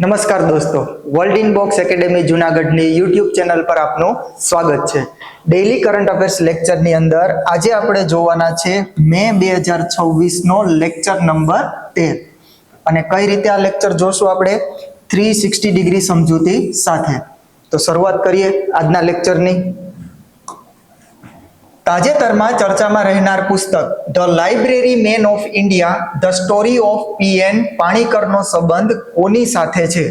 નમસ્કાર દોસ્તો, world in box academy જૂનાગઢની યુટ્યુબ ચેનલ પર આપનું સ્વાગત છે. ડેઇલી કરંટ અફેર્સ લેક્ચરની અંદર આજે આપણે જોવાના છે મે 2026 નો લેક્ચર નંબર 13. અને કઈ રીતે આ લેક્ચર જોશું આપણે 360 ડિગ્રી સમજૂતી સાથે. તો શરૂઆત કરીએ આજના લેક્ચરની. તાજેતરમાં ચર્ચામાં રહેનાર પુસ્તક the library man of India the story of PN પાણીકરનો સંબંધ કોની સાથે છે?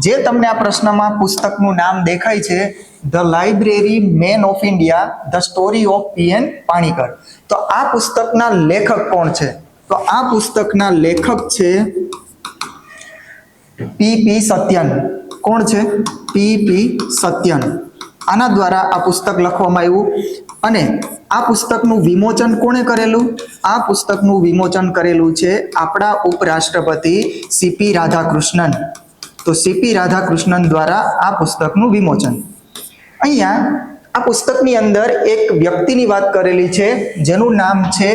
જે તમને આ પ્રશ્નમાં પુસ્તકનું નામ દેખાય છે, the library man of India the story of PN Panikkar, તો આ પુસ્તકના લેખક કોણ છે? તો આ પુસ્તકના લેખક છે પી સત્યન. કોણ છે? પી સત્યન. આના દ્વારા આ પુસ્તક લખવામાં આવ્યું. અને આ પુસ્તકનું વિમોચન કોણે કરેલું? આ પુસ્તકનું વિમોચન કરેલું છે આપણા ઉપરાષ્ટ્રપતિ સીપી રાધાકૃષ્ણન. તો સીપી રાધાકૃષ્ણન દ્વારા આ પુસ્તકનું વિમોચન. અહીંયા આ પુસ્તકની અંદર એક વ્યક્તિની વાત કરેલી છે જેનું નામ છે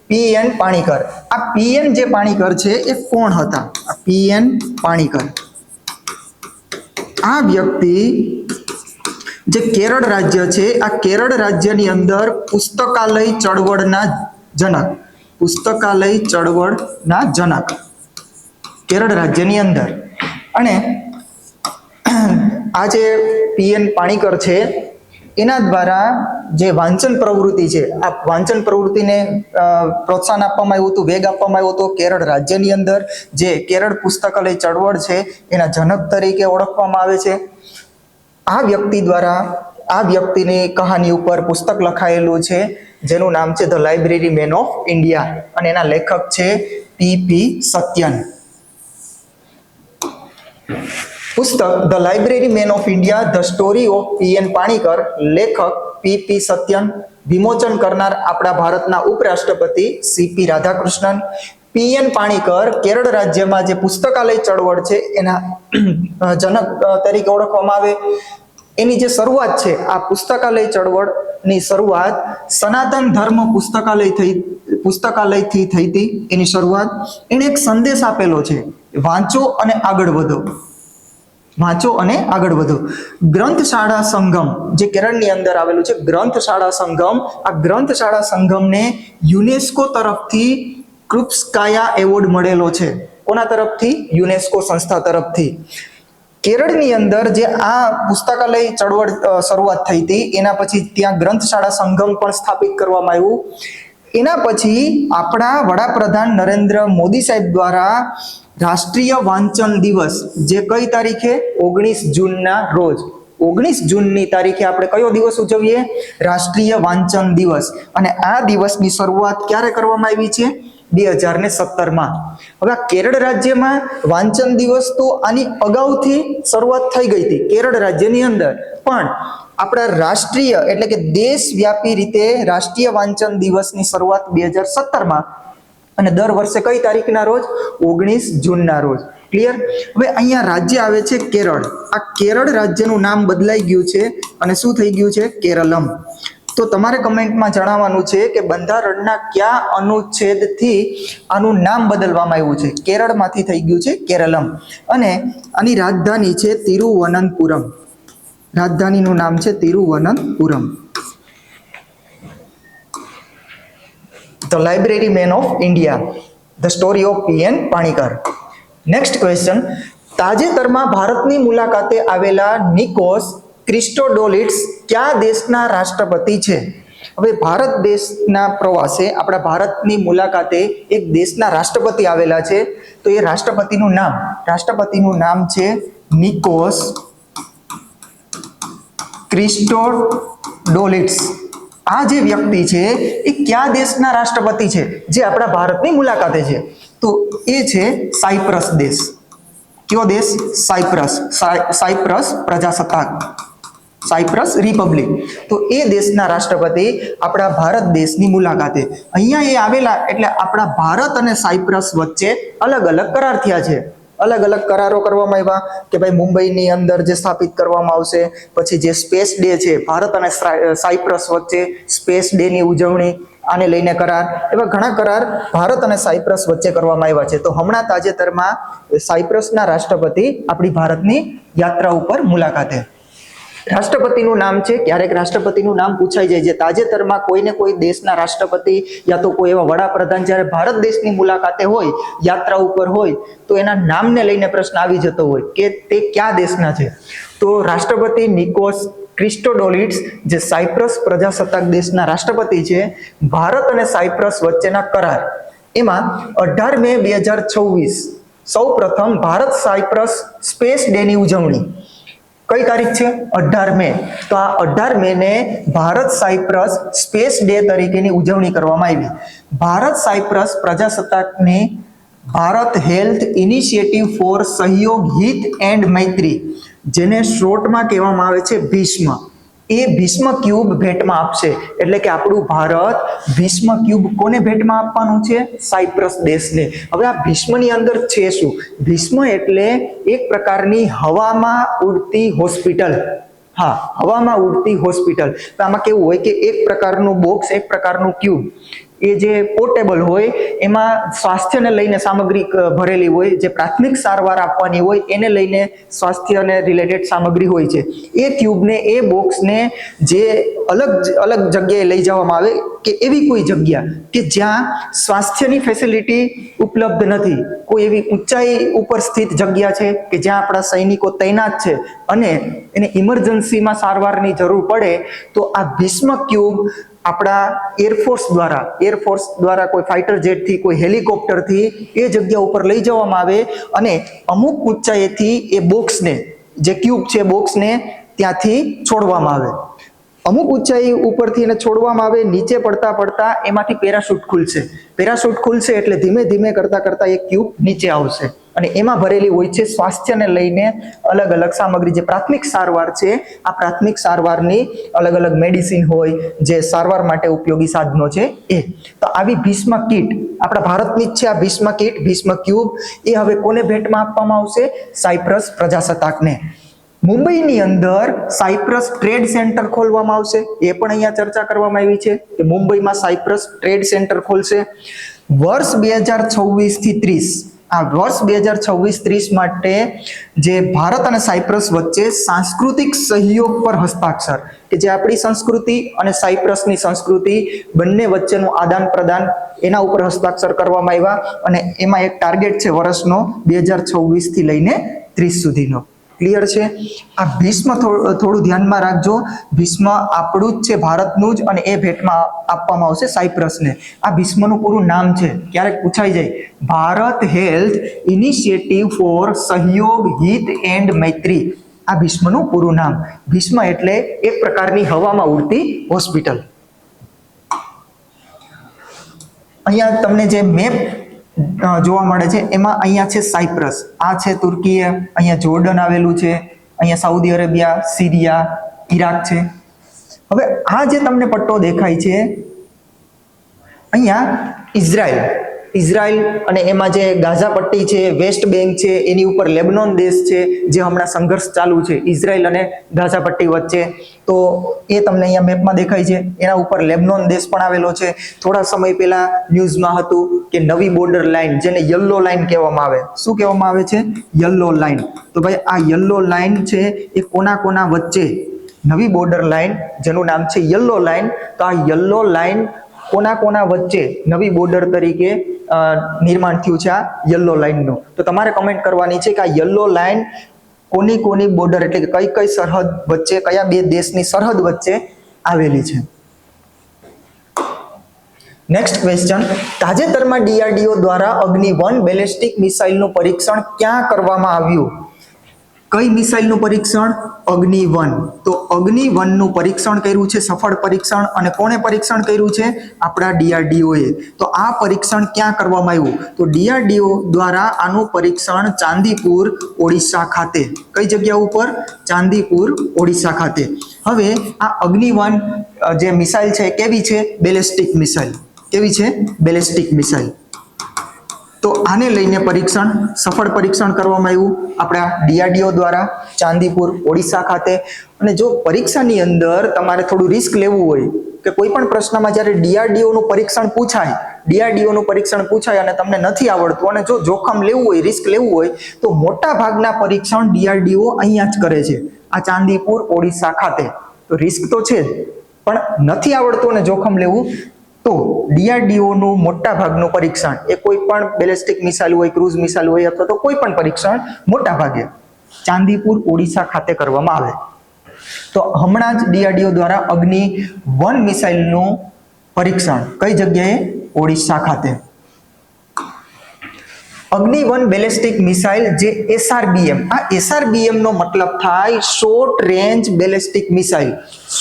પીએન પાણીકર. આ પીએન જે પાણીકર છે એ કોણ હતા? આ પીએન પાણીકર આ વ્યક્તિ જે કેરળ રાજ્ય છે, આ કેરળ રાજ્યની અંદર પુસ્તકાલય ચળવળના જનક કેરળ રાજ્યની અંદર. અને આ જે પીએન પાણીકર છે એના દ્વારા જે વાંચન પ્રવૃત્તિ છે, આ વાંચન પ્રવૃત્તિને પ્રોત્સાહન આપવામાં આવ્યું હતું, વેગ આપવામાં આવ્યો હતો. કેરળ રાજ્યની અંદર જે કેરળ પુસ્તકાલય ચળવળ છે એના જનક તરીકે ઓળખવામાં આવે છે. આ વ્યક્તિ દ્વારા આ વ્યક્તિની કહાની ઉપર પુસ્તક લખાયેલું છે જેનું નામ છે the library man of India, અને એના લેખક છે પી સત્યન. પુસ્તક the library man of India the story of PN Panikkar, લેખક પી સત્યન, વિમોચન કરનાર આપણા ભારતના ઉપરાષ્ટ્રપતિ સીપી રાધાકૃષ્ણન. પીએન પાણીકર કેરળ રાજ્યમાં જે પુસ્તકાલય ચળવળ છે એના જનક તરીકે ઓળખવામાં આવે. એની જે શરૂઆત છે, આ પુસ્તકાલય ચળવળની શરૂઆત સનાતન ધર્મ પુસ્તકાલયથી થઈ હતી. એની શરૂઆત એણે એક સંદેશ આપેલો છે, વાંચો અને આગળ વધો. વાંચો અને આગળ વધો. ગ્રંથશાળા સંગમ જે કેરળની અંદર આવેલું છે, ગ્રંથશાળા સંગમ, આ ગ્રંથશાળા સંગમને યુનેસ્કો તરફથી ક્રુપ્સ્કાયા એવોર્ડ મળેલો છે. કોના તરફથી? યુનેસ્કો સંસ્થા તરફથી. કેરળની અંદર જે આ પુસ્તકાલય ચળવળ શરૂઆત થઈ હતી એના પછી ત્યાં ગ્રંથશાળા સંગમ પણ સ્થાપિત કરવામાં આવ્યું. એના પછી આપણા વડાપ્રધાન નરેન્દ્ર મોદી સાહેબ દ્વારા રાષ્ટ્રીય વાંચન દિવસ, જે કઈ તારીખે? 19 જૂનના રોજ. 19 જૂનની તારીખે આપણે કયો દિવસ ઉજવીએ? રાષ્ટ્રીય વાંચન દિવસ. અને આ દિવસની શરૂઆત ક્યારે કરવામાં આવી છે? 2017માં. હવે કેરળ રાજ્યમાં વાંચન દિવસ તો આની અગાઉથી શરૂઆત થઈ ગઈ હતી કેરળ રાજ્યની અંદર, પણ આપણા રાષ્ટ્રીય એટલે કે દેશવ્યાપી રીતે રાષ્ટ્રીય વાંચન દિવસની શરૂઆત 2017માં, અને દર વર્ષે કઈ તારીખના રોજ? 19 જૂનના રોજ. ક્લિયર? હવે અહીંયા રાજ્ય આવે છે કેરળ. આ કેરળ રાજ્યનું નામ બદલાઈ ગયું છે અને શું થઈ ગયું છે? કેરલમ. તો તમારે કમેન્ટમાં જણાવવાનું છે કે બંધારણના કયા અનુચ્છેદથી આનું નામ બદલવામાં આવ્યું છે? કેરળમાંથી થઈ ગયું છે કેરલમ. અને આની રાજધાની છે તિરુવનંતપુરમ. રાજધાનીનું નામ છે Thiruvananthapuram. The library man of India the story of PN Panikkar. Next question. તાજેતરમાં ભારતની મુલાકાતે આવેલા નિકોસ ક્રિસ્ટોડોલિટ્સ કયા દેશના રાષ્ટ્રપતિ છે? હવે ભારત દેશના પ્રવાસે આપણા ભારતની મુલાકાતે એક દેશના રાષ્ટ્રપતિ આવેલા છે, તો એ રાષ્ટ્રપતિનું નામ છે નિકોસ ક્રિસ્ટોડોલિટ્સ. આ જે વ્યક્તિ છે એ કયા દેશના રાષ્ટ્રપતિ છે જે આપણા ભારતની મુલાકાતે છે? તો એ છે સાયપ્રસ દેશ. કયો દેશ? સાયપ્રસ પ્રજાસત્તાક, સાયપ્રસ રિપબ્લિક. તો એ દેશના રાષ્ટ્રપતિ આપણા ભારત દેશની મુલાકાતે અહીંયા એ આવેલા, એટલે આપણા ભારત અને સાયપ્રસ વચ્ચે અલગ અલગ કરાર થયા છે. અલગ અલગ કરારો કરવામાં આવ્યા કે ભાઈ મુંબઈની અંદર જે સ્થાપિત કરવામાં આવશે, પછી જે સ્પેસ ડે છે ભારત અને સાયપ્રસ વચ્ચે સ્પેસ ડે ની ઉજવણી, આને લઈને કરાર, એવા ઘણા કરાર ભારત અને સાયપ્રસ વચ્ચે કરવામાં આવ્યા છે. તો હમણાં તાજેતરમાં સાયપ્રસના રાષ્ટ્રપતિ આપણી ભારતની યાત્રા ઉપર મુલાકાતે. રાષ્ટ્રપતિનું નામ છે, ક્યારેક રાષ્ટ્રપતિનું નામ પૂછાઈ જાય છે. તાજેતરમાં કોઈને કોઈ દેશના રાષ્ટ્રપતિ યા તો કોઈ એવા વડાપ્રધાન જ્યારે ભારત દેશની મુલાકાતે હોય, યાત્રા ઉપર હોય, તો એના નામને લઈને પ્રશ્ન આવી જતો હોય કે તે કયા દેશના છે. તો રાષ્ટ્રપતિ નિકોસ ક્રિસ્ટોડોલિડ્સ, જે સાયપ્રસ પ્રજાસત્તાક દેશના રાષ્ટ્રપતિ છે, ભારત અને સાયપ્રસ વચ્ચેના કરાર, એમાં 18 મે 2026 સૌ પ્રથમ ભારત સાયપ્રસ સ્પેસ ડે ની ઉજવણી કઈ તારીખ છે? 18 મે. તો આ 18 મે ને ભારત સાયપ્રસ સ્પેસ ડે તરીકેની ઉજવણી કરવામાં આવી. ભારત સાયપ્રસ પ્રજાસત્તાકની Bharat health initiative for Sahyog Hita and મૈત્રી, જેને શોર્ટમાં કહેવામાં આવે છે ભીષ્મ, એ ભીષ્મ ક્યુબ ભેટમાં આપશે. એટલે કે આપણું ભારત ભીષ્મ ક્યુબ કોને ભેટમાં આપવાનું છે? સાયપ્રસ દેશને. હવે આ ભીષ્મની અંદર છે શું? ભીષ્મ એટલે એક પ્રકારની હવામાં ઉડતી હોસ્પિટલ. હા, હવામાં ઉડતી હોસ્પિટલ. તો આમાં કેવું હોય કે એક પ્રકારનું બોક્સ, એક પ્રકારનું ક્યુબ, એ જે પોર્ટેબલ હોય, એમાં સ્વાસ્થ્યને લઈને સામગ્રી ભરેલી હોય, જે પ્રાથમિક સારવાર આપવાની હોય એને લઈને સ્વાસ્થ્યને રિલેટેડ સામગ્રી હોય છે. એ ક્યુબને, એ બોક્સને જે અલગ જગ્યાએ લઈ જવામાં આવે, કે એવી કોઈ જગ્યા કે જ્યાં સ્વાસ્થ્યની ફેસિલિટી ઉપલબ્ધ નથી, કોઈ એવી ઊંચાઈ ઉપર સ્થિત જગ્યા છે કે જ્યાં આપણા સૈનિકો તૈનાત છે અને એને ઇમરજન્સીમાં સારવારની જરૂર પડે, તો આ ભીષ્મ ક્યુબ આપણા એરફોર્સ દ્વારા કોઈ ફાઇટર જેટથી, કોઈ હેલિકોપ્ટરથી એ જગ્યા ઉપર લઈ જવામાં આવે અને અમુક ઊંચાઈથી એ બોક્સને, જે ક્યુબ છે બોક્સને ત્યાંથી છોડવામાં આવે. અમુક ઊંચાઈ ઉપરથી એને છોડવામાં આવે. નીચે પડતા એમાંથી પેરાશૂટ ખુલશે એટલે ધીમે ધીમે કરતા એ ક્યુબ નીચે આવશે અને એમાં ભરેલી હોય છે સ્વાસ્થ્યને લઈને અલગ અલગ સામગ્રી, જે પ્રાથમિક સારવાર છે. આ પ્રાથમિક સારવારની અલગ અલગ મેડિસિન હોય, જે સારવાર માટે ઉપયોગી સાધનો છે એ. તો આવી ભીષ્મ કીટ આપણા ભારતની જ છે. આ ભીષ્મ કીટ, ભીષ્મ ક્યુબ, એ હવે કોને ભેટમાં આપવામાં આવશે? સાયપ્રસ પ્રજાસત્તાકને. મુંબઈની અંદર સાયપ્રસ ટ્રેડ સેન્ટર ખોલવામાં આવશે. એ પણ અહીંયા ચર્ચા કરવામાં આવી છે કે મુંબઈમાં સાયપ્રસ ટ્રેડ સેન્ટર ખોલશે. વર્ષ 2026 થી 30, આ વર્ષ 2026-30 માટે જે ભારત અને સાયપ્રસ વચ્ચે સાંસ્કૃતિક સહયોગ પર હસ્તાક્ષર, કે જે આપણી સંસ્કૃતિ અને સાયપ્રસની સંસ્કૃતિ બંને વચ્ચેનું આદાન પ્રદાન, એના ઉપર હસ્તાક્ષર કરવામાં આવ્યા. અને એમાં એક ટાર્ગેટ છે વર્ષનો 2026 થી લઈને 30 સુધીનો. ક્લિયર છે? આ ભીષ્મ થોડું ધ્યાનમાં રાખજો. ભીષ્મ આપણું જ છે, ભારતનું જ, અને એ ભેટમાં આપવામાં આવશે સાયપ્રસને. આ ભીષ્મનું પૂરું નામ છે, ક્યારેક પૂછાઈ જાય, Bharat health initiative for Sahyog Hita and મૈત્રી. આ ભીષ્મનું પૂરું નામ. ભીષ્મ એટલે એક પ્રકારની હવામાં ઉડતી હોસ્પિટલ. અહીંયા તમને જે મેપ જોવા મળે છે, એમાં અહીંયા છે સાયપ્રસ, આ છે તુર્કી, અહીંયા જોર્ડન આવેલું છે, અહીંયા સાઉદી અરેબિયા, સિરિયા, ઈરાક છે. હવે આ જે તમને પટ્ટો દેખાય છે, અહીંયા ઇઝરાયલ અને એમાં જે ગાઝા પટ્ટી છે, વેસ્ટ બેંક છે, એની ઉપર લેબનોન દેશ છે, જે હમણાં સંઘર્ષ ચાલુ છે ઇઝરાયલ અને ગાઝા પટ્ટી વચ્ચે. તો એ તમને અહીંયા મેપમાં દેખાય છે. એના ઉપર લેબનોન દેશ પણ આવેલો છે. થોડા સમય પહેલા ન્યૂઝમાં હતું કે નવી બોર્ડર લાઇન, જેને યલો લાઇન કહેવામાં આવે. શું કહેવામાં આવે છે? Yellow line. તો ભાઈ આ યલો લાઇન છે એ કોના વચ્ચે? નવી બોર્ડર લાઇન, જેનું નામ છે યલો લાઇન. તો આ યલો લાઇન કોના વચ્ચે નવી બોર્ડર તરીકે નિર્માણ થયું છે આ યલો લાઇનનું? તો તમારે કમેન્ટ કરવાની છે કે આ યલો લાઇન કોની બોર્ડર, એટલે કે કઈ સરહદ વચ્ચે, કયા બે દેશની સરહદ વચ્ચે આવેલી છે? નેક્સ્ટ ક્વેશ્ચન, તાજેતરમાં DRDO દ્વારા અગ્નિ-1 બેલિસ્ટિક મિસાઇલનું પરીક્ષણ ક્યાં કરવામાં આવ્યું? કઈ મિસાઇલનું પરીક્ષણ? અગ્નિ-1. તો અગ્નિ-1નું પરીક્ષણ કર્યું છે, સફળ પરીક્ષણ. અને કોણે પરીક્ષણ કર્યું છે? આપણા DRDOએ. તો આ પરીક્ષણ ક્યાં કરવામાં આવ્યું? તો DRDO દ્વારા આનું પરીક્ષણ ચાંદીપુર, ઓડિશા ખાતે. કઈ જગ્યા ઉપર? ચાંદીપુર, ઓડિશા ખાતે. હવે આ અગ્નિ-1 જે મિસાઇલ છે કેવી છે? Ballistic missile. કેવી છે? Ballistic missile. તો આને લઈને સફળ પરીક્ષણ કરવામાં આવ્યું આપણા DRDO દ્વારા ચાંદીપુર, ઓડિશા ખાતે. અને જો પરીક્ષાની અંદર તમારે થોડું રિસ્ક લેવું હોય કે કોઈ પણ પ્રશ્નમાં જ્યારે ડીઆરડીઓ નું પરીક્ષણ પૂછાય અને તમને નથી આવડતું અને જો જોખમ લેવું હોય, રિસ્ક લેવું હોય, તો મોટા ભાગના પરીક્ષણ ડીઆરડીઓ અહીંયા જ કરે છે, આ ચાંદીપુર ઓડિશા ખાતે. તો રિસ્ક તો છે જ, પણ નથી આવડતું અને જોખમ લેવું તો ડીઆરડીઓ નું મોટા ભાગનું પરીક્ષણ એ કોઈ પણ બેલિસ્ટિક મિસાઇલ હોય, ક્રૂઝ મિસાઇલ હોય અથવા તો કોઈ પણ પરીક્ષણ મોટા ભાગે ચાંદીપુર ઓડિશા ખાતે કરવામાં આવે. તો હમણાં જ ડીઆરડીઓ દ્વારા અગ્નિ-1 મિસાઇલનું પરીક્ષણ કઈ જગ્યાએ? ઓડિશા ખાતે. અગ્નિ-1 બેલિસ્ટિક મિસાઇલ જે SRBM, આ SRBM નો મતલબ થાય short range ballistic missile.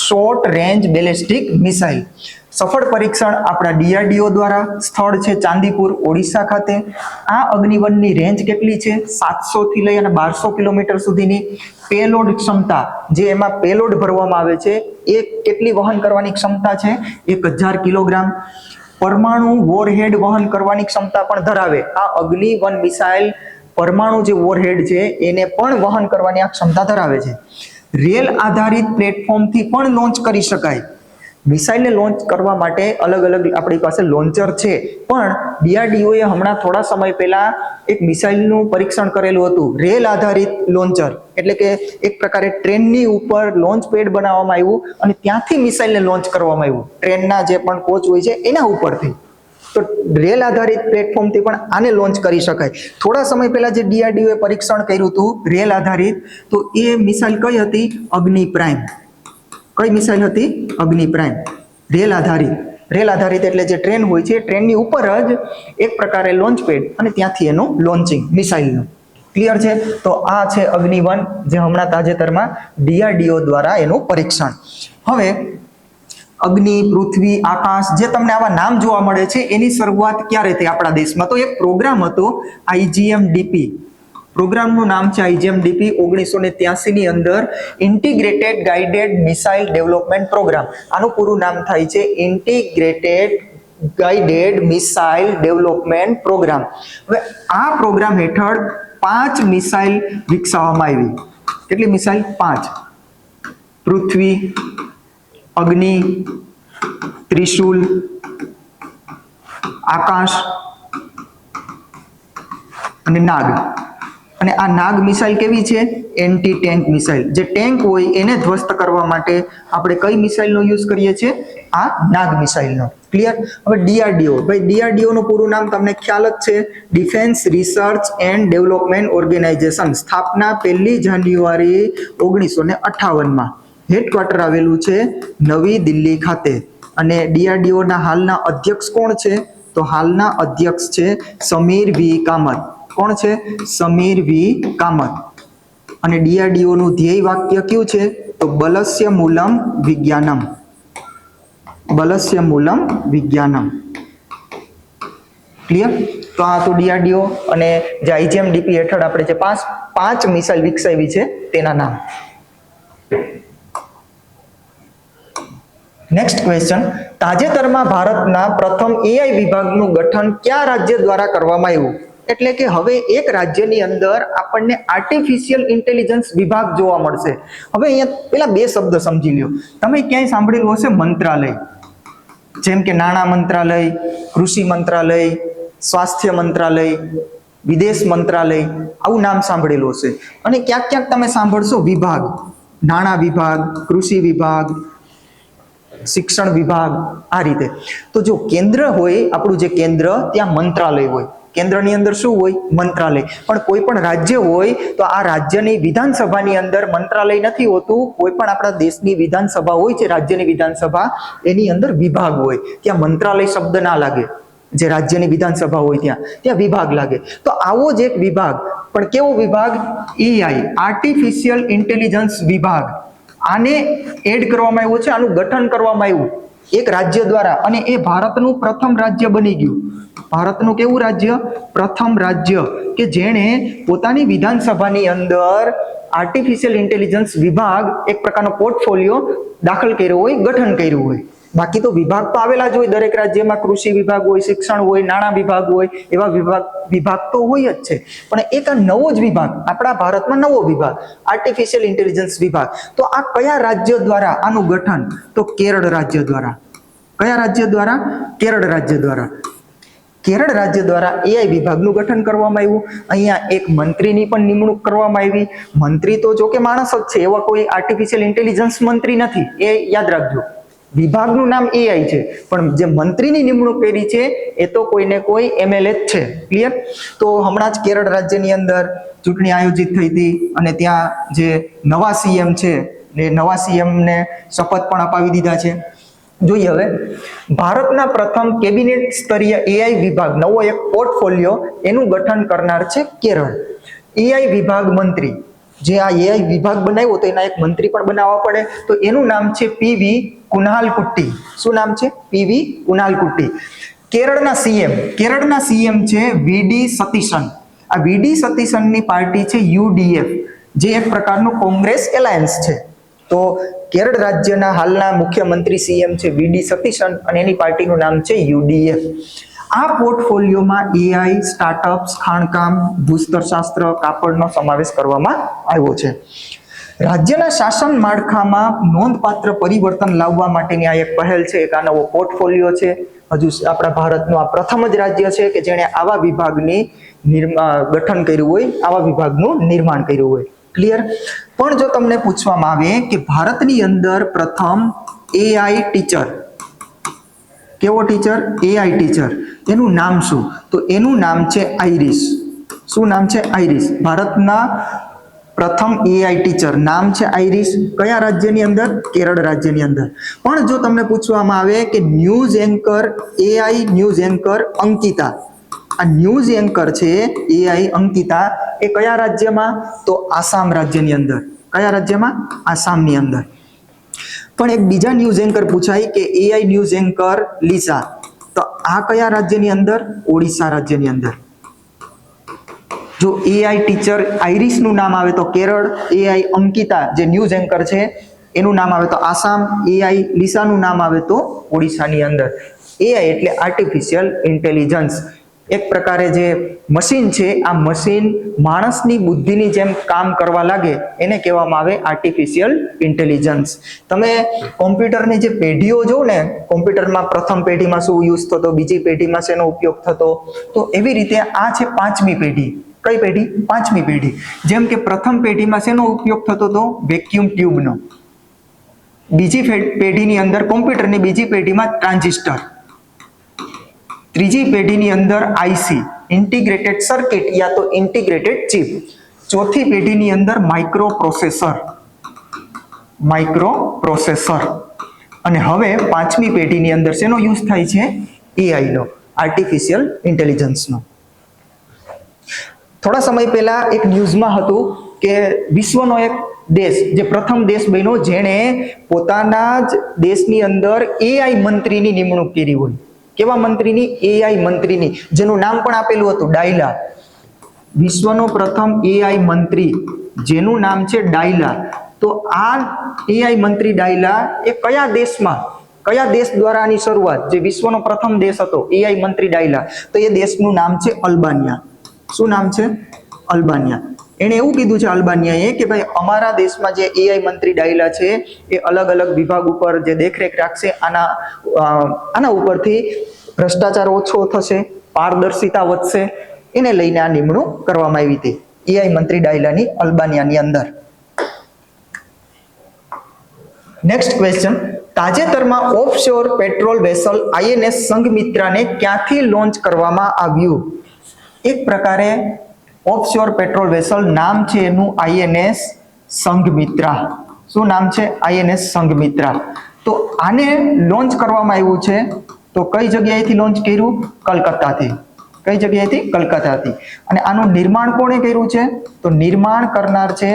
Short range ballistic missile સફળ પરીક્ષણ આપણા ડીઆરડીઓ દ્વારા, સ્થળ છે ચાંદીપુર ઓડિશા ખાતે. આ અગ્નિ-1 ની રેન્જ કેટલી છે? 700 થી લઈ અને 1200 કિલોમીટર સુધીની. પેલોડ ક્ષમતા, જે એમાં પેલોડ ભરવામાં આવે છે, એ કેટલી વહન કરવાની ક્ષમતા છે? 1000 કિલોગ્રામ. પરમાણુ વોરહેડ વહન કરવાની ક્ષમતા પણ ધરાવે. આ અગ્નિ-1 મિસાઇલ પરમાણુ જે વોરહેડ છે એને પણ વહન કરવાની આ ક્ષમતા ધરાવે છે. રેલ આધારિત પ્લેટફોર્મથી પણ લોન્ચ કરી શકાય. મિસાઇલને લોન્ચ કરવા માટે અલગ અલગ આપણી પાસે લોન્ચર છે, પણ ડીઆરડીઓએ હમણાં થોડા સમય પહેલા એક મિસાઇલનું પરીક્ષણ કરેલું હતું, રેલ આધારિત લોન્ચર, એટલે કે એક પ્રકારે ટ્રેનની ઉપર લોન્ચ પેડ બનાવવામાં આવ્યું અને ત્યાંથી મિસાઇલને લોન્ચ કરવામાં આવ્યું, ટ્રેનના જે પણ કોચ હોય છે એના ઉપરથી. તો રેલ આધારિત પ્લેટફોર્મથી પણ આને લોન્ચ કરી શકાય. થોડા સમય પહેલા જે ડીઆરડીઓએ પરીક્ષણ કર્યું હતું રેલ આધારિત, તો એ મિસાઇલ કઈ હતી? અગ્નિ પ્રાઇમ. કઈ મિસાઇલ હતી? અગ્નિ પ્રાઇમ. રેલ આધારિત. રેલ આધારિત એટલે જે ટ્રેન હોય છે, ટ્રેનની ઉપર જ એક પ્રકારે લોન્ચ પેડ અને ત્યાંથી એનું લોન્ચિંગ મિસાઇલનું. ક્લિયર છે? તો આ છે અગ્નિ-1, જે હમણાં તાજેતરમાં ડીઆરડીઓ દ્વારા એનું પરીક્ષણ. હવે અગ્નિ, પૃથ્વી, આકાશ, જે તમને આવા નામ જોવા મળે છે, એની શરૂઆત ક્યારે થઈ આપણા દેશમાં? તો એક પ્રોગ્રામ હતો IGMDP. પ્રોગ્રામનું નામ છે IGMDP. 1983 ની અંદર integrated guided missile development programme. આનું પૂરું નામ થાય છે integrated guided missile development programme. હવે આ પ્રોગ્રામ હેઠળ 5 મિસાઇલ વિકસાવવામાં આવી. કેટલી મિસાઇલ? 5. પૃથ્વી, અગ્નિ, ત્રિશુલ, આકાશ અને નાગ. અને આ નાગ મિસાઇલ કેવી છે? Anti tank missile. જે ટેન્ક હોય એને ધ્વસ્ત કરવા માટે આપણે કઈ મિસાઇલનો યુઝ કરીએ છીએ? આ નાગ મિસાઇલનો. ક્લિયર? હવે ડીઆરડીઓ, ભાઈ ડીઆરડીઓ નું પૂરું નામ તમને ખ્યાલ જ છે, defence research and development organisation. સ્થાપના 1 જાન્યુઆરી 1958માં. હેડક્વાર્ટર આવેલું છે નવી દિલ્હી ખાતે. અને ડીઆરડીઓ ના હાલના અધ્યક્ષ કોણ છે? તો હાલના અધ્યક્ષ છે સમીર વી કામત. કોણ છે? સમીર વી કામત. અને ડીઆરડીઓ નું ધ્યેય વાક્ય કયું છે? તો બલસ્ય મૂલમ વિજ્ઞાનમ. બલસ્ય મૂલમ વિજ્ઞાનમ. ક્લિયર? તો આ તો ડીઆરડીઓ અને જે IGMDP હેઠળ આપણે જે પાંચ મિસાઇલ વિકસાવી છે તેના નામ. નેક્સ્ટ ક્વેશ્ચન, તાજેતરમાં ભારતના પ્રથમ AI વિભાગનું ગઠન કયા રાજ્ય દ્વારા કરવામાં આવ્યું? એટલે કે હવે એક રાજ્યની અંદર આપણને આર્ટિફિશિયલ ઇન્ટેલિજન્સ વિભાગ જોવા મળશે. હવે અહીંયા પેલા 2 શબ્દ સમજી લ્યો. તમે ક્યાંય સાંભળેલું હશે મંત્રાલય, જેમ કે નાણાં મંત્રાલય, કૃષિ મંત્રાલય, સ્વાસ્થ્ય મંત્રાલય, વિદેશ મંત્રાલય, આવું નામ સાંભળેલું હશે. અને ક્યાંક ક્યાંક તમે સાંભળશો વિભાગ, નાણાં વિભાગ, કૃષિ વિભાગ, શિક્ષણ વિભાગ, આ રીતે. તો જો કેન્દ્ર હોય, આપણું જે કેન્દ્ર, ત્યાં મંત્રાલય હોય. કેન્દ્રની અંદર શું હોય? મંત્રાલય. પણ કોઈ પણ રાજ્ય હોય તો આ રાજ્યની વિધાનસભાની અંદર મંત્રાલય નથી હોતું. કોઈ પણ આપણા દેશની વિધાનસભા હોય છે, રાજ્યની વિધાનસભા, એની અંદર વિભાગ હોય. ત્યાં મંત્રાલય શબ્દ ના લાગે. જે રાજ્યની વિધાનસભા હોય ત્યાં વિભાગ લાગે. તો આવો જ એક વિભાગ, પણ કેવો વિભાગ? AI, આર્ટિફિશિયલ ઇન્ટેલિજન્સ વિભાગ. આને એડ કરવામાં આવ્યું છે, આનું ગઠન કરવામાં આવ્યું એક રાજ્ય દ્વારા, અને એ ભારતનું પ્રથમ રાજ્ય બની ગયું. ભારતનું કેવું રાજ્ય? પ્રથમ રાજ્ય કે જેણે પોતાની વિધાનસભાની અંદર આર્ટિફિશિયલ ઇન્ટેલિજન્સ વિભાગ, એક પ્રકારનો પોર્ટફોલિયો દાખલ કર્યો હોય, ગઠન કર્યું હોય. બાકી તો વિભાગ તો આવેલા જ હોય દરેક રાજ્યમાં. કૃષિ વિભાગ હોય, શિક્ષણ હોય, નાણાં વિભાગ હોય, એવા વિભાગ તો હોય જ છે. પણ એક આ નવો જ વિભાગ, આપણા ભારતમાં નવો વિભાગ, આર્ટિફિશિયલ ઇન્ટેલિજન્સ વિભાગ. તો આ કયા રાજ્ય દ્વારા આનું ગઠન? તો કેરળ રાજ્ય દ્વારા. કયા રાજ્ય દ્વારા? કેરળ રાજ્ય દ્વારા. કેરળ રાજ્ય દ્વારા એઆઈ વિભાગનું ગઠન કરવામાં આવ્યું. અહીંયા એક મંત્રીની પણ નિમણૂક કરવામાં આવી. મંત્રી તો જો કે માણસ જ છે, એવા કોઈ આર્ટિફિશિયલ ઇન્ટેલિજન્સ મંત્રી નથી, એ યાદ રાખજો. વિભાગનું નામ એઆઈ છે, પણ જે મંત્રીની નિમણૂક કરી છે એ તો કોઈને કોઈ એમએલએ જ છે. ક્લિયર? તો હમણાં જ કેરળ રાજ્યની અંદર ચૂંટણી આયોજિત થઈ હતી અને ત્યાં જે નવા સીએમ છે એ નવા સીએમ ને શપથ પણ અપાવી દીધા છે. જોઈએ હવે ભારતના પ્રથમ કેબિનેટ સ્તરીય એઆઈ વિભાગ, નવો એક પોર્ટફોલિયો એનું ગઠન કરનાર છે કેરળ. એઆઈ વિભાગ મંત્રી, જે આ એઆઈ વિભાગ બનાવ્યો તો એના એક મંત્રી પણ બનાવવા પડે, તો એનું નામ છે પીવી કુન્હાલકુટ્ટી. શું નામ છે? પીવી કુન્હાલકુટ્ટી. કેરળના સીએમ છે વીડી સતીશન. આ વીડી સતીશનની પાર્ટી છે યુડીએફ, જે એક પ્રકારનું કોંગ્રેસ એલાયન્સ છે. તો કેરળ રાજ્યના હાલના મુખ્યમંત્રી સીએમ છે વીડી સતીશન અને એની પાર્ટીનું નામ છે યુડીએફ. આ પોર્ટફોલિયોમાં એઆઈ, સ્ટાર્ટઅપ્સ, ખાણકામ, ભૂસ્તરશાસ્ત્ર, કાપડનો સમાવેશ કરવામાં આવ્યો છે. રાજ્યના શાસન માળખામાં નોંધપાત્ર પરિવર્તન લાવવા માટેની આ એક પહેલ છે, એક આ નવો પોર્ટફોલિયો છે. હજુ આપણા ભારતનું આ પ્રથમ જ રાજ્ય છે કે જેણે આવા વિભાગની ગઠન કર્યું હોય, આવા વિભાગનું નિર્માણ કર્યું હોય. ક્લિયર? પણ જો તમને પૂછવામાં આવે કે ભારતની અંદર પ્રથમ એઆઈ ટીચર, કેવો ટીચર? એઆઈ ટીચર, એનું નામ શું? તો એનું નામ છે આઈરિસ. શું નામ છે? આઈરિસ. ભારતના પ્રથમ એઆઈ ટીચર નામ છે આઈરિસ. કયા રાજ્યની અંદર? કેરળ રાજ્યની અંદર. પણ જો તમને પૂછવામાં આવે કે news anchor, AI news anchor Ankita, આ ન્યૂઝ એન્કર છે એઆઈ અંકિતા, એ કયા રાજ્યમાં? તો આસામ રાજ્યની અંદર. કયા રાજ્યમાં? આસામની અંદર. પણ એક બીજા ન્યૂઝ એન્કર પૂછાય કે એઆઈ ન્યૂઝ એન્કર લીસા, તો આ કયા રાજ્યની અંદર? ઓડિશા રાજ્યની અંદર. જો એઆઈ ટીચર આઈરિસનું નામ આવે તો કેરળ, એઆઈ અંકિતા જે ન્યૂઝ એન્કર છે એનું નામ આવે તો આસામ, એઆઈ લીસાનું નામ આવે તો ઓડિશાની અંદર. એઆઈ એટલે આર્ટિફિશિયલ ઇન્ટેલિજન્સ. એક પ્રકારે જે મશીન છે, આ મશીન માણસની બુદ્ધિની જેમ કામ કરવા લાગે એને કહેવામાં આવે આર્ટિફિશિયલ ઇન્ટેલિજન્સ. તમે કોમ્પ્યુટરની જે પેઢીઓ જો ને, કોમ્પ્યુટરમાં પ્રથમ પેઢીમાં શું યુઝ થતો, બીજી પેઢીમાં શેનો ઉપયોગ થતો, તો એવી રીતે આ છે પાંચમી પેઢી. કઈ પેઢી? પાંચમી પેઢી. જેમ કે પ્રથમ પેઢીમાં શેનો ઉપયોગ થતો હતો? વેક્યુમ ટ્યુબનો. બીજી પેઢીની અંદર કોમ્પ્યુટરની બીજી પેઢીમાં ટ્રાન્ઝિસ્ટર. ત્રીજી પેઢીની અંદર આઈસી, ઇન્ટિગ્રેટેડ સર્કિટ યા તો ઇન્ટિગ્રેટેડ ચિપ. ચોથી પેઢીની અંદર માઇક્રો પ્રોસેસર. અને હવે પાંચમી પેઢીની અંદર શેનો યુઝ થાય છે? એઆઈ નો, આર્ટિફિશિયલ ઇન્ટેલિજન્સનો. થોડા સમય પહેલા એક ન્યૂઝમાં હતું કે વિશ્વનો એક દેશ, જે પ્રથમ દેશ બન્યો જેણે પોતાના જ દેશની અંદર એઆઈ મંત્રીની નિમણૂક કરી હોય. કેવા મંત્રીની? એઆઈ મંત્રીની, જેનું નામ પણ આપેલું હતું ડાયલા. વિશ્વનો પ્રથમ એઆઈ મંત્રી જેનું નામ છે ડાયલા. તો આ એઆઈ મંત્રી ડાયલા એ કયા દેશમાં, કયા દેશ દ્વારા આની શરૂઆત, જે વિશ્વનો પ્રથમ દેશ હતો એઆઈ મંત્રી ડાયલા, તો એ દેશનું નામ છે અલ્બાનિયા. શું નામ છે? અલ્બાનિયા. એણે એવું કીધું છે અલ્બાનિયાએ કે ભાઈ અમારા દેશમાં જે એઆઈ મંત્રી ડાયલા છે એ અલગ અલગ વિભાગ ઉપર જે દેખરેખ રાખશે, આના ઉપરથી ભ્રષ્ટાચાર ઓછો થશે, પારદર્શિતા વધશે, એને લઈને આ નિમણૂક કરવામાં આવી હતી એઆઈ મંત્રી ડાયલાની અલ્બાનિયાની અંદર. નેક્સ્ટ ક્વેશ્ચન, તાજેતરમાં ઓફશોર પેટ્રોલ વેસલ આઈએનએસ સંઘમિત્રાને ક્યાંથી લોન્ચ કરવામાં આવ્યું? એક પ્રકારે ઓફશોર પેટ્રોલ વેસલ નામ છે એનું આઈએનએસ સંઘમિત્રા. શું નામ છે? આઈએનએસ સંઘમિત્રા. તો આને લોન્ચ કરવામાં આવ્યું છે તો કઈ જગ્યાએથી લોન્ચ કર્યું? કલકત્તાથી. કઈ જગ્યાએથી? કલકત્તાથી. અને આનું નિર્માણ કોણે કર્યું છે? તો નિર્માણ કરનાર છે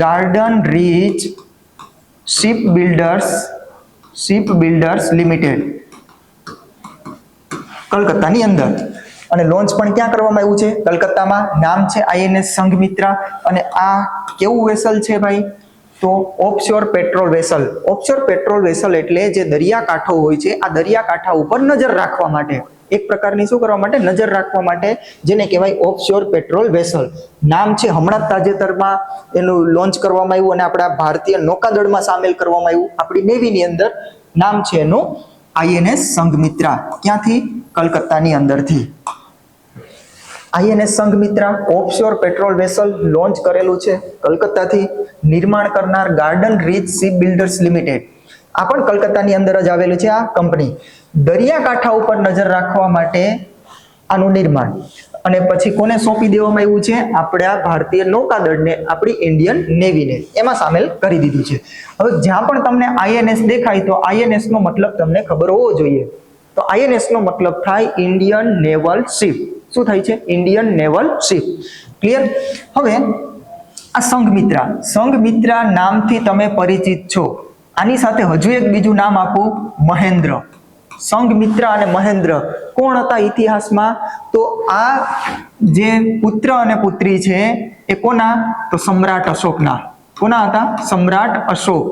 Garden Reach Ship Builders Limited, કલકત્તાની અંદર. અને લોન્ચ પણ ક્યાં કરવામાં આવ્યું છે? કલકત્તામાં. નામ છે આઈએનએસ સંઘમિત્રા. અને આ કેવું વેસલ છે ભાઈ? તો offshore patrol vessel. Offshore patrol vessel એટલે જે દરિયાકાંઠો હોય છે, આ દરિયાકાંઠા ઉપર નજર રાખવા માટે, એક પ્રકારની શું કરવા માટે? નજર રાખવા માટે, જેને કહેવાય ઓફશોર પેટ્રોલ વેસલ. નામ છે, હમણાં જ તાજેતરમાં એનું લોન્ચ કરવામાં આવ્યું અને આપણા ભારતીય નૌકાદળમાં સામેલ કરવામાં આવ્યું, આપણી નેવીની અંદર. નામ છે એનું આઈએનએસ સંઘમિત્રા. ક્યાંથી? કલકત્તાની અંદરથી. INS Sanghamitra offshore patrol vessel launch કરેલું છે કલકત્તાથી. નિર્માણ કરનાર Garden Reach Ship Builders Limited, આ પણ કલકત્તાની અંદર જ આવેલું છે આ કંપની. દરિયાકાંઠા ઉપર નજર રાખવા માટે આનું નિર્માણ. અને પછી કોને સોંપી દેવામાં આવ્યું છે? આપણા ભારતીય નૌકાદળને, આપણી ઇન્ડિયન નેવીને એમાં સામેલ કરી દીધું છે. હવે જ્યાં પણ તમને આઈએનએસ દેખાય તો આઈએનએસ નો મતલબ તમને ખબર હોવો જોઈએ. તો આઈએનએસ નો મતલબ થાય ઇન્ડિયન નેવલ શિપ. શું થાય છે? Indian naval ship. ક્લિયર? હવે આ સંઘમિત્રા નામથી તમે પરિચિત છો. આની સાથે હજુ એક બીજું નામ આપું, મહેન્દ્ર. સંઘમિત્રા અને મહેન્દ્ર કોણ હતા ઇતિહાસમાં? તો આ જે પુત્ર અને પુત્રી છે એ કોના? તો સમ્રાટ અશોકના. કોના હતા? સમ્રાટ અશોક.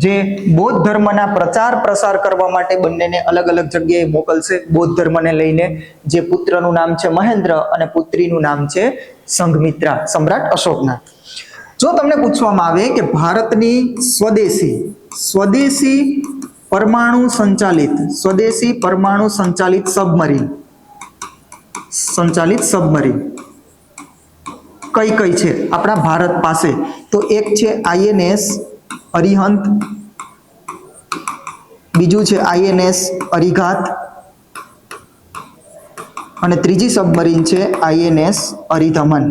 જે બૌદ્ધ ધર્મના પ્રચાર પ્રસાર કરવા માટે બંનેને અલગ અલગ જગ્યાએ મોકલશે બૌદ્ધ ધર્મને લઈને. જે પુત્રનું નામ છે મહેન્દ્ર અને પુત્રીનું નામ છે સંઘમિત્રા, સમ્રાટ અશોકના. જો તમને પૂછવામાં આવે કે ભારતની સ્વદેશી પરમાણુ સંચાલિત સબમરીન કઈ છે આપણા ભારત પાસે? તો એક છે આઈએનએસ અરિહંત, બીજું છે આઈએનએસ અરિઘાત અને ત્રીજી સબમરીન છે આઈએનએસ અરિધમન.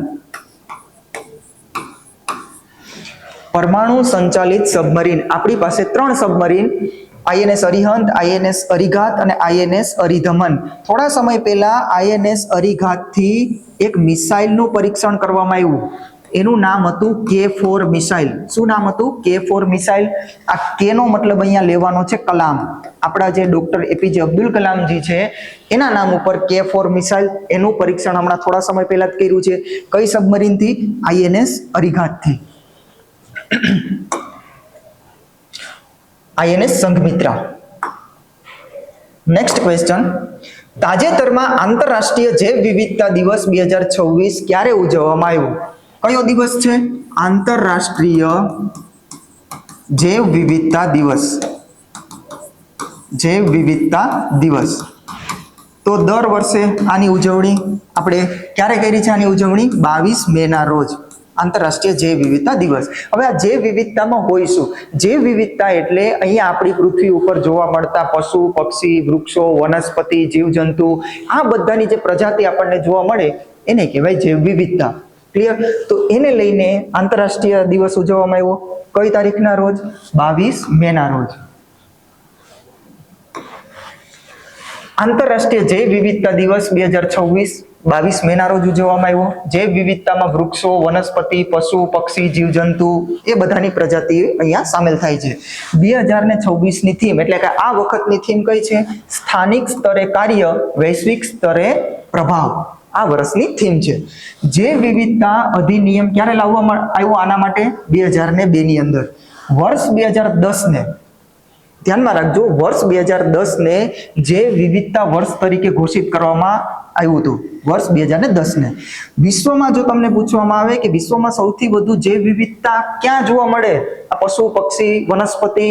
પરમાણુ સંચાલિત સબમરીન આપણી પાસે 3 સબમરીન, આઈએનએસ અરિહંત, આઈએનએસ અરિઘાત અને આઈએનએસ અરિધમન. થોડા સમય પહેલા આઈએનએસ અરિઘાત થી એક મિસાઇલનું પરીક્ષણ કરવામાં આવ્યું. એનું નામ હતું K4 મિસાઇલ. શું નામ હતું? K4 missile. આ K નો મતલબ અહીંયા લેવાનો છે કલામ. આપણા જે ડોક્ટર એપીજે અબ્દુલ કલામજી છે એના નામ ઉપર K4 મિસાઇલ, એનું પરીક્ષણ હમણાં થોડા સમય પહેલા જ કર્યું છે. કઈ સબમરીન થી? આઈએનએસ અરિઘાત થી. આઈએનએસ સંઘમિત્રા. નેક્સ્ટ ક્વેશ્ચન, તાજેતરમાં આંતરરાષ્ટ્રીય જૈવ વિવિધતા દિવસ 2026 ક્યારે ઉજવવામાં આવ્યો? કયો દિવસ છે? આંતરરાષ્ટ્રીય જૈવ વિવિધતા દિવસ. તો દર વર્ષે આની ઉજવણી આપણે ક્યારે કરી છે? આની ઉજવણી 22 મેના રોજ, આંતરરાષ્ટ્રીય જૈવ વિવિધતા દિવસ. હવે આ જૈવ વિવિધતામાં હોય શું? જૈવ વિવિધતા એટલે અહીંયા આપણી પૃથ્વી ઉપર જોવા મળતા પશુ, પક્ષી, વૃક્ષો, વનસ્પતિ, જીવજંતુ, આ બધાની જે પ્રજાતિ આપણને જોવા મળે એને કહેવાય જૈવ વિવિધતા. ક્લિયર? તો એને લઈને આંતરરાષ્ટ્રીય દિવસ ઉજવવામાં આવ્યો. કઈ તારીખના રોજ? 22 મેના રોજ. આંતરરાષ્ટ્રીય જૈવ વિવિધતા દિવસ 2026 22 મેના રોજ ઉજવવામાં આવ્યો. જૈવ વિવિધતામાં વૃક્ષો, વનસ્પતિ, પશુ, પક્ષી, જીવજંતુ એ બધાની પ્રજાતિ અહીંયા સામેલ થાય છે. 2026 ની થીમ એટલે કે આ વખતની થીમ કઈ છે? સ્થાનિક સ્તરે કાર્ય, વૈશ્વિક સ્તરે પ્રભાવ. આ વર્ષની થીમ છે. જૈવ વિવિધતા અધિનિયમ ક્યારે લાવવામાં આવ્યો? આના માટે 2002 ની અંદર. વર્ષ 2010 ને ધ્યાનમાં રાખજો, વર્ષ 2010 ને જૈવ વિવિધતા વર્ષ તરીકે ઘોષિત કરવામાં આવ્યું હતું. વર્ષ 2010 ને. વિશ્વમાં જો તમને પૂછવામાં આવે કે વિશ્વમાં સૌથી વધુ જૈવ વિવિધતા ક્યાં જોવા મળે? આ પશુ, પક્ષી, વનસ્પતિ,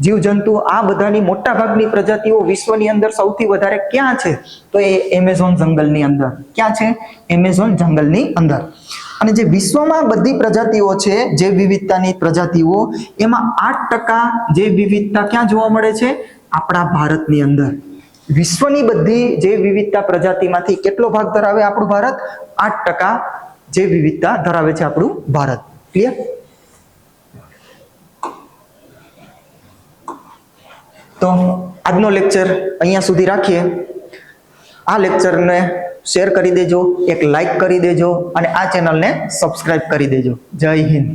જીવજંતુ, આ બધાની મોટા ભાગની પ્રજાતિઓ વિશ્વની અંદર સૌથી વધારે ક્યાં છે? તો એ એમેઝોન જંગલની અંદર. ક્યાં છે? એમેઝોન જંગલની અંદર. અને જે વિશ્વમાં બધી પ્રજાતિઓ છે જૈવ વિવિધતાની પ્રજાતિઓ, એમાં 8% જૈવ વિવિધતા ક્યાં જોવા મળે છે? આપણા ભારતની અંદર. વિશ્વની બધી જૈવ વિવિધતા પ્રજાતિમાંથી કેટલો ભાગ ધરાવે આપણું ભારત? 8% જૈવ વિવિધતા ધરાવે છે આપણું ભારત. ક્લિયર? તો આજનો લેક્ચર અહીંયા સુધી રાખીએ. આ લેક્ચરને શેર કરી દેજો, એક લાઈક કરી દેજો અને આ ચેનલને સબસ્ક્રાઇબ કરી દેજો. જય હિન્દ.